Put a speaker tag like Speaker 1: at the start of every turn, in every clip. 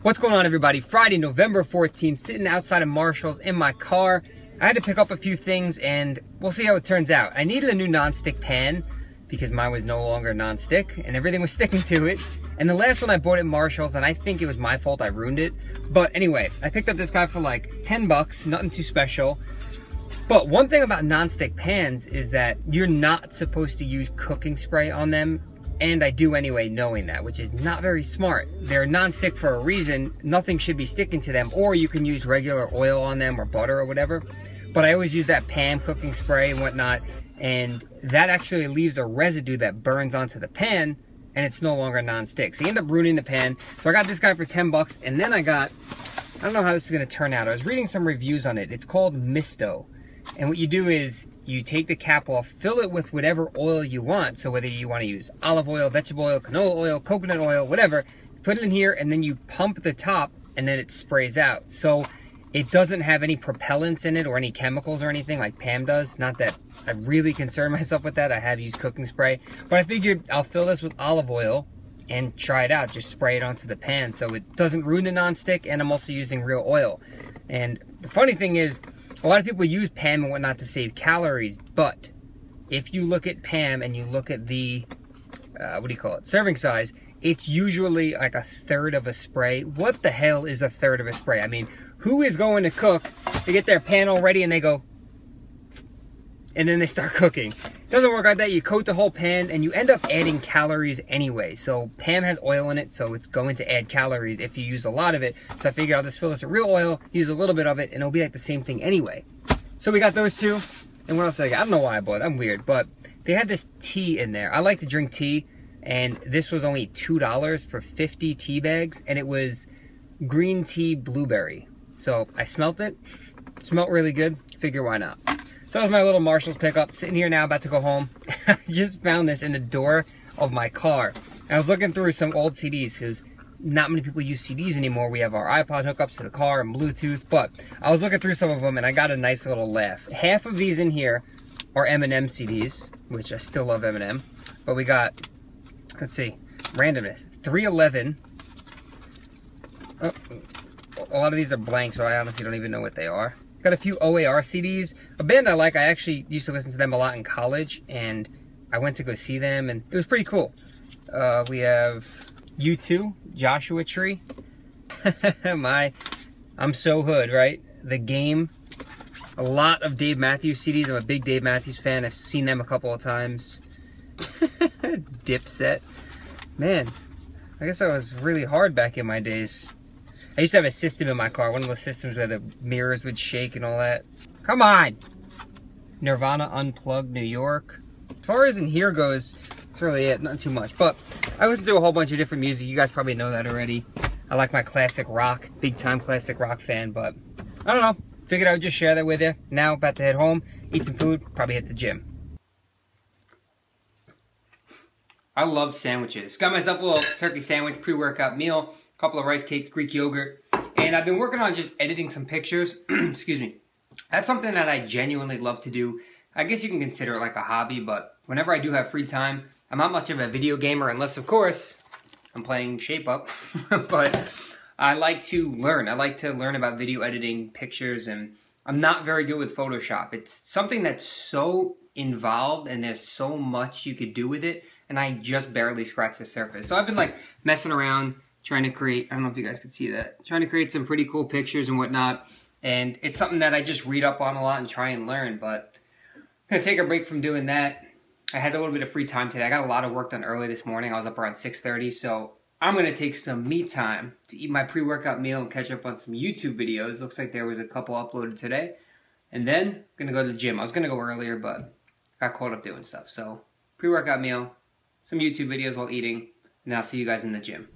Speaker 1: What's going on, everybody? Friday, November 14th, sitting outside of Marshall's in my car. I had to pick up a few things and we'll see how it turns out. I needed a new non-stick pan because mine was no longer non-stick and everything was sticking to it. And the last one I bought at Marshall's, and I think it was my fault, I ruined it. But anyway, I picked up this guy for like 10 bucks, nothing too special. But one thing about non-stick pans is that you're not supposed to use cooking spray on them. And I do anyway, knowing that, which is not very smart. They're non-stick for a reason. Nothing should be sticking to them, or you can use regular oil on them or butter or whatever. But I always use that pan cooking spray and whatnot, and that actually leaves a residue that burns onto the pan, and it's no longer non-stick. So you end up ruining the pan. So I got this guy for 10 bucks, and then I don't know how this is gonna turn out. I was reading some reviews on it. It's called Misto. And what you do is you take the cap off, fill it with whatever oil you want. So whether you want to use olive oil, vegetable oil, canola oil, coconut oil, whatever, put it in here and then you pump the top and then it sprays out. So it doesn't have any propellants in it or any chemicals or anything like Pam does. Not that I really concern myself with that. I have used cooking spray. But I figured I'll fill this with olive oil and try it out. Just spray it onto the pan so it doesn't ruin the nonstick, and I'm also using real oil. And the funny thing is, a lot of people use Pam and whatnot to save calories, but if you look at Pam and you look at the, serving size, it's usually like a third of a spray. What the hell is a third of a spray? I mean, who is going to cook, they get their pan all ready and they go, and then they start cooking? It doesn't work like that. You coat the whole pan and you end up adding calories anyway. So Pam has oil in it, so it's going to add calories if you use a lot of it. So I figured I'll just fill this with real oil, use a little bit of it, and it'll be like the same thing anyway. So we got those two. And what else did I get? I don't know why I bought it. I'm weird. But they had this tea in there. I like to drink tea, and this was only $2 for 50 tea bags, and it was green tea blueberry. So I smelt it. It smelled really good. Figure why not. So that was my little Marshall's pickup. Sitting here now, about to go home. I just found this in the door of my car. I was looking through some old CDs because not many people use CDs anymore. We have our iPod hookups to the car and Bluetooth. But I was looking through some of them and I got a nice little laugh. Half of these in here are Eminem CDs, which I still love Eminem. But we got, let's see, randomness. 311. Oh, a lot of these are blank, so I honestly don't even know what they are. Got a few OAR CDs. A band I like, I actually used to listen to them a lot in college, and I went to go see them, and it was pretty cool. We have U2, Joshua Tree. I'm so hood, right? The Game. A lot of Dave Matthews CDs. I'm a big Dave Matthews fan. I've seen them a couple of times. Dipset. Man, I guess I was really hard back in my days. I used to have a system in my car, one of those systems where the mirrors would shake and all that. Come on! Nirvana Unplugged New York. As far as in here goes, that's really it, not too much. But I listen to a whole bunch of different music. You guys probably know that already. I like my classic rock, big time classic rock fan, but I don't know. Figured I would just share that with you. Now, about to head home, eat some food, probably hit the gym. I love sandwiches. Got myself a little turkey sandwich, pre-workout meal. Couple of rice cakes, Greek yogurt, and I've been working on just editing some pictures. Excuse me. That's something that I genuinely love to do. I guess you can consider it like a hobby, but whenever I do have free time, I'm not much of a video gamer unless, of course, I'm playing Shape Up. But I like to learn. I like to learn about video editing, pictures, and I'm not very good with Photoshop. It's something that's so involved, and there's so much you could do with it, and I just barely scratch the surface. So I've been like messing around, trying to create, I don't know if you guys can see that, trying to create some pretty cool pictures and whatnot. And it's something that I just read up on a lot and try and learn, but I'm gonna take a break from doing that. I had a little bit of free time today. I got a lot of work done early this morning. I was up around 6:30, so I'm gonna take some me time to eat my pre-workout meal and catch up on some YouTube videos. Looks like there was a couple uploaded today. And then I'm gonna go to the gym. I was gonna go earlier, but got caught up doing stuff. So pre-workout meal, some YouTube videos while eating, and I'll see you guys in the gym.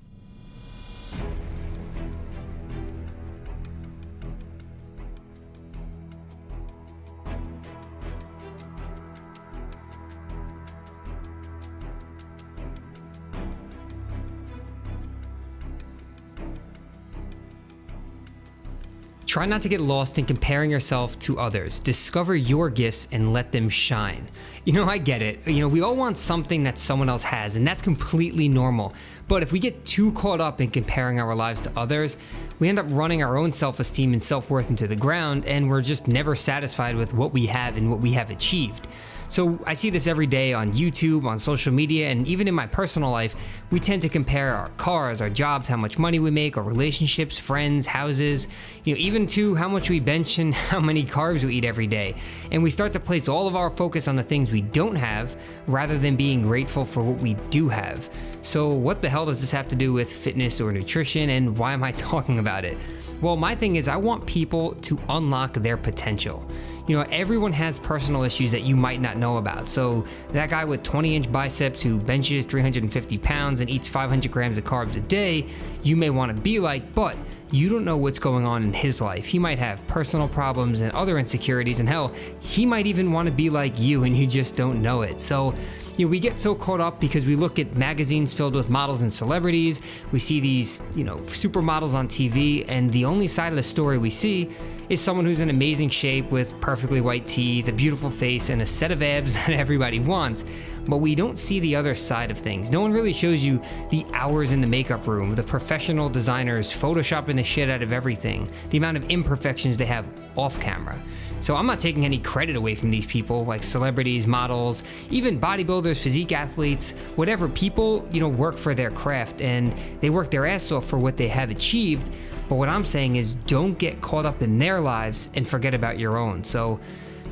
Speaker 1: Try not to get lost in comparing yourself to others. Discover your gifts and let them shine. You know, I get it. You know, we all want something that someone else has, and that's completely normal. But if we get too caught up in comparing our lives to others, we end up running our own self-esteem and self-worth into the ground, and we're just never satisfied with what we have and what we have achieved. So I see this every day on YouTube, on social media, and even in my personal life. We tend to compare our cars, our jobs, how much money we make, our relationships, friends, houses, even to how much we bench and how many carbs we eat every day. And we start to place all of our focus on the things we don't have rather than being grateful for what we do have. So what the hell does this have to do with fitness or nutrition, and why am I talking about it? Well, my thing is I want people to unlock their potential. Everyone has personal issues that you might not know about. So that guy with 20-inch biceps who benches 350 pounds and eats 500 grams of carbs a day, you may want to be like, but you don't know what's going on in his life. He might have personal problems and other insecurities, and hell, he might even want to be like you and you just don't know it. So we get so caught up because we look at magazines filled with models and celebrities. We see these, supermodels on TV, and the only side of the story we see is someone who's in amazing shape with perfectly white teeth, a beautiful face, and a set of abs that everybody wants. But we don't see the other side of things. No one really shows you the hours in the makeup room, the professional designers photoshopping the shit out of everything, the amount of imperfections they have off camera. So I'm not taking any credit away from these people, like celebrities, models, even bodybuilders, physique athletes, whatever. People, work for their craft and they work their ass off for what they have achieved. But what I'm saying is don't get caught up in their lives and forget about your own. So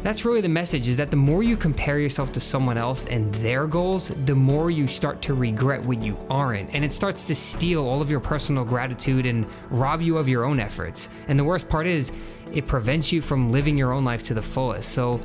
Speaker 1: that's really the message, is that the more you compare yourself to someone else and their goals, the more you start to regret what you aren't. And it starts to steal all of your personal gratitude and rob you of your own efforts. And the worst part is, it prevents you from living your own life to the fullest. So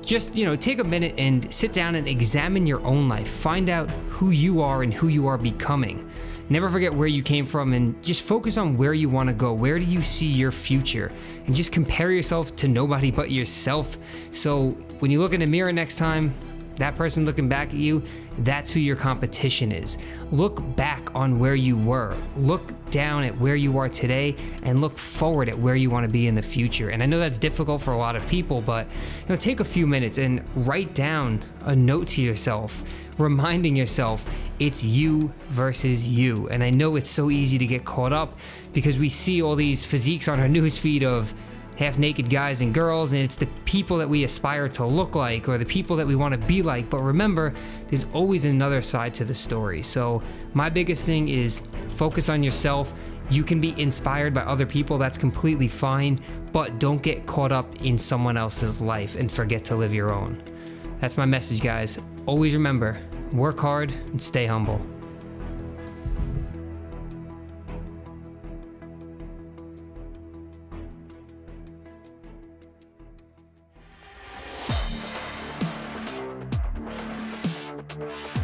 Speaker 1: just, take a minute and sit down and examine your own life. Find out who you are and who you are becoming. Never forget where you came from, and just focus on where you want to go. Where do you see your future? And just compare yourself to nobody but yourself. So when you look in the mirror next time, that person looking back at you, that's who your competition is. Look back on where you were. Look down at where you are today and look forward at where you want to be in the future. And I know that's difficult for a lot of people, but take a few minutes and write down a note to yourself, reminding yourself it's you versus you. And I know it's so easy to get caught up because we see all these physiques on our newsfeed of half-naked guys and girls, and it's the people that we aspire to look like or the people that we want to be like. But remember, there's always another side to the story. So my biggest thing is focus on yourself. You can be inspired by other people, that's completely fine, but don't get caught up in someone else's life and forget to live your own. That's my message, guys. Always remember, work hard and stay humble.
Speaker 2: We'll be right back.